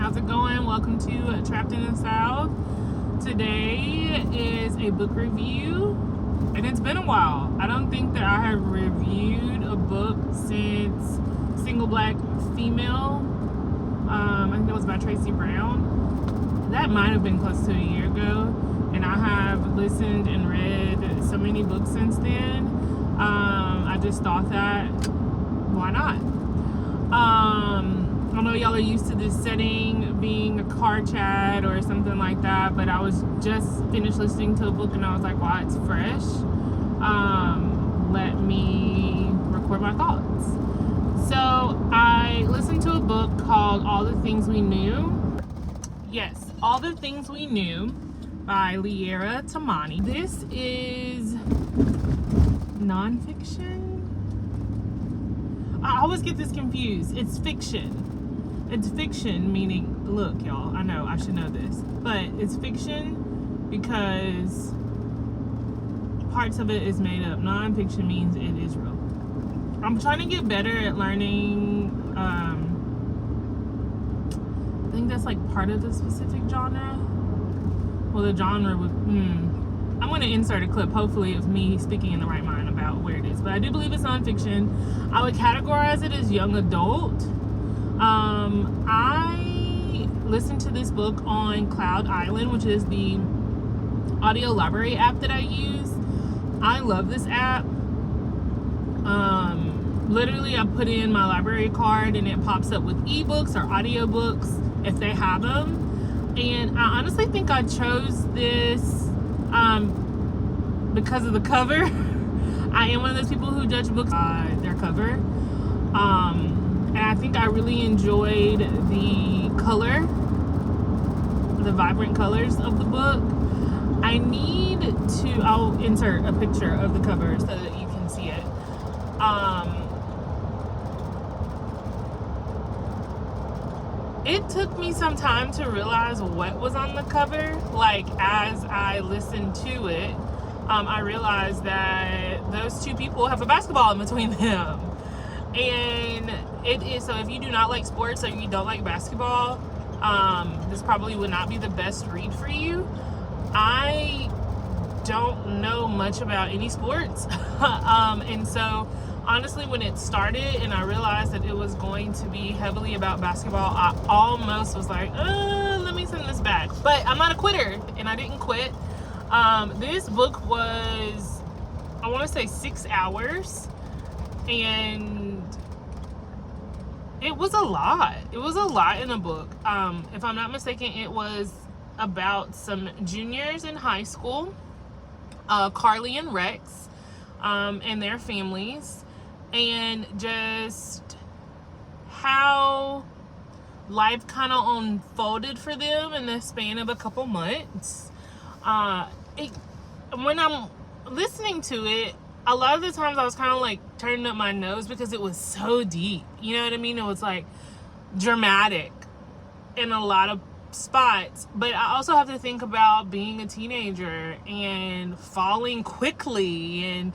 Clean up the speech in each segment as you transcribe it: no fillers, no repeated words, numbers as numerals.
How's it going? Welcome to Trapped in the South. Today is a book review, and it's been a while. I don't think that I have reviewed a book since Single Black Female. I think it was by Tracy Brown. That might have been close to a year ago, and I have listened and read so many books since then. I just thought that, why not? I know y'all are used to this setting being a car chat or something like that, but I was just finished listening to a book and I was like, wow, it's fresh. Let me record my thoughts. So I listened to a book called All the Things We Knew. Yes, All the Things We Knew by Leera Tamani. This is nonfiction. I always get this confused. It's fiction. It's fiction, meaning, look, y'all, I know, I should know this, but it's fiction because parts of it is made up. Non-fiction means it is real. I'm trying to get better at learning, I think that's like part of the specific genre. Well, the genre would, I'm going to insert a clip, hopefully, of me speaking in the right mind about where it is, but I do believe it's non-fiction. I would categorize it as young adult. I listened to this book on Cloud Island, which is the audio library app that I use. I love this app. Literally, I put in my library card and it pops up with ebooks or audiobooks if they have them. And I honestly think I chose this because of the cover. I am one of those people who judge books by their cover. And I think I really enjoyed the color, the vibrant colors of the book. I need to, I'll insert a picture of the cover so that you can see it. It took me some time to realize what was on the cover. Like, as I listened to it, I realized that those two people have a basketball in between them. And it is, so if you do not like sports or you don't like basketball, this probably would not be the best read for you. I don't know much about any sports. And so honestly, when it started and I realized that it was going to be heavily about basketball, I almost was like, let me send this back. But I'm not a quitter, and I didn't quit. This book was, I want to say 6 hours, and it was a lot. It was a lot in a book. If I'm not mistaken, it was about some juniors in high school, Carly and Rex, and their families, and just how life kind of unfolded for them in the span of a couple months. When I'm listening to it, a lot of the times I was kind of like turning up my nose because it was so deep. You know what I mean? It was like dramatic in a lot of spots. But I also have to think about being a teenager and falling quickly, and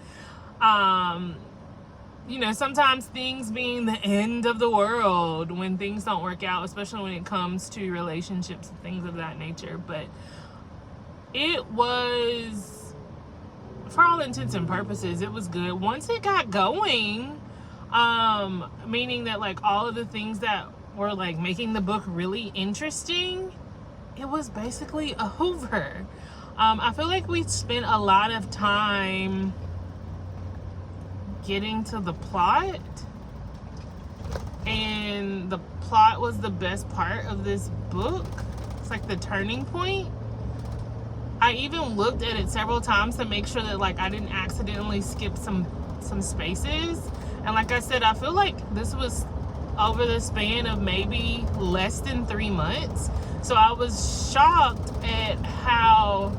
you know, sometimes things being the end of the world when things don't work out, especially when it comes to relationships and things of that nature. But it was, for all intents and purposes, it was good. Once it got going, meaning that like all of the things that were like making the book really interesting, it was basically over. I feel like we spent a lot of time getting to the plot, and the plot was the best part of this book. It's like the turning point. I even looked at it several times to make sure that like I didn't accidentally skip some spaces. And like I said, I feel like this was over the span of maybe less than 3 months. So I was shocked at how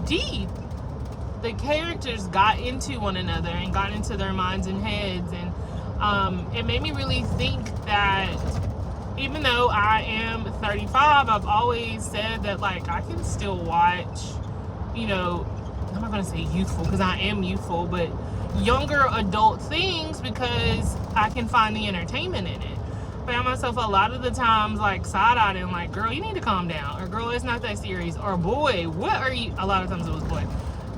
deep the characters got into one another and got into their minds and heads. And it made me really think that even though I am 35, I've always said that like I can still watch, you know, I'm not going to say youthful because I am youthful, but younger adult things because I can find the entertainment in it. found myself a lot of the times like side-eyed and like, girl, you need to calm down, or girl, it's not that serious, or boy, what are you, a lot of times it was boy,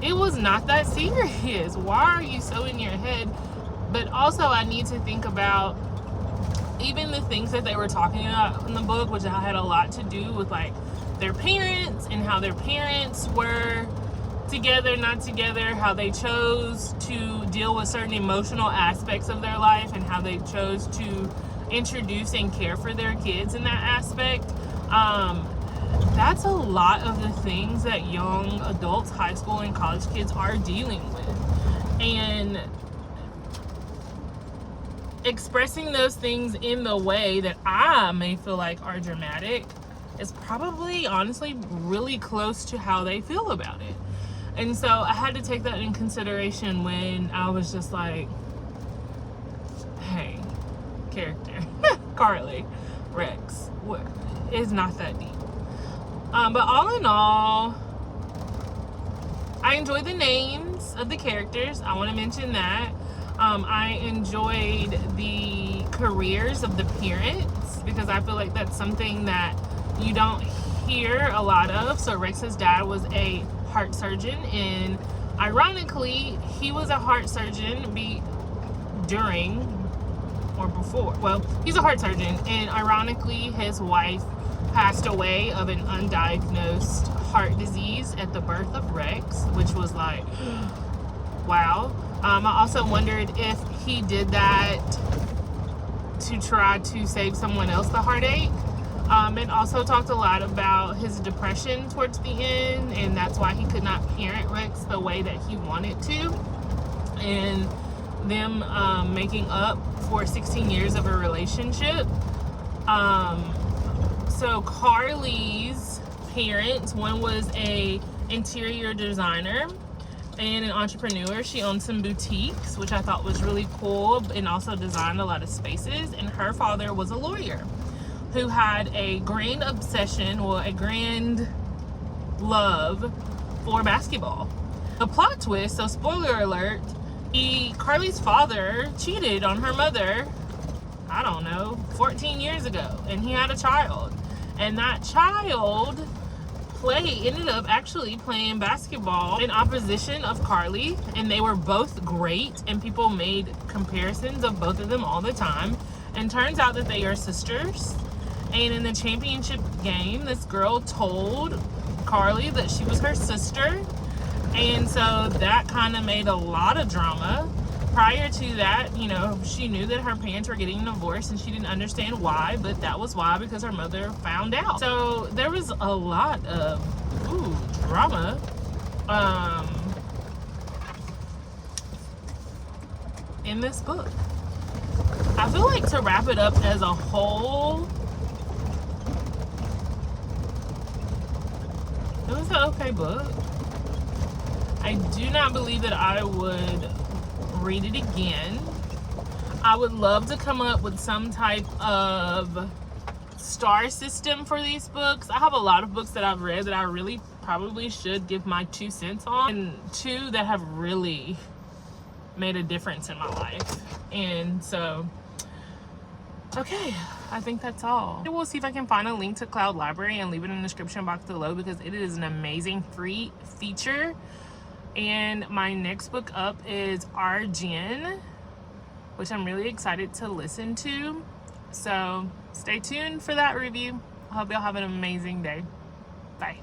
it was not that serious. Why are you so in your head? But also I need to think about even the things that they were talking about in the book, which had a lot to do with like their parents and how their parents were together, not together, how they chose to deal with certain emotional aspects of their life, and how they chose to introduce and care for their kids in that aspect. That's a lot of the things that young adults, high school and college kids are dealing with. And expressing those things in the way that I may feel like are dramatic is probably honestly really close to how they feel about it. And so I had to take that in consideration when I was just like, hey, character, Carly, Rex, it's not that deep. But all in all, I enjoyed the names of the characters. I want to mention that. I enjoyed the careers of the parents, because I feel like that's something that you don't hear a lot of. So Rex's dad was a heart surgeon, and ironically he was a heart surgeon during or before, well, he's a heart surgeon, and ironically his wife passed away of an undiagnosed heart disease at the birth of Rex, which was like, wow. I also wondered if he did that to try to save someone else the heartache. And also talked a lot about his depression towards the end, and that's why he could not parent Rex the way that he wanted to, and them making up for 16 years of a relationship. So Carly's parents, one was a interior designer and an entrepreneur. She owned some boutiques, which I thought was really cool, and also designed a lot of spaces. And her father was a lawyer who had a grand obsession, or a grand love for basketball. The plot twist, so spoiler alert, Carly's father cheated on her mother, I don't know, 14 years ago, and he had a child. And that child ended up actually playing basketball in opposition of Carly, and they were both great, and people made comparisons of both of them all the time. And turns out that they are sisters. And in the championship game, this girl told Carly that she was her sister. And so that kind of made a lot of drama. Prior to that, you know, she knew that her parents were getting divorced, and she didn't understand why, but that was why, because her mother found out. So there was a lot of drama. In this book. I feel like, to wrap it up as a whole, it was an okay book. I do not believe that I would read it again. I would love to come up with some type of star system for these books. I have a lot of books that I've read that I really probably should give my 2 cents on, and 2 that have really made a difference in my life. And so, okay, I think that's all. We'll see if I can find a link to Cloud Library and leave it in the description box below, because it is an amazing free feature. And my next book up is Arjun, which I'm really excited to listen to. So stay tuned for that review. I hope y'all have an amazing day. Bye.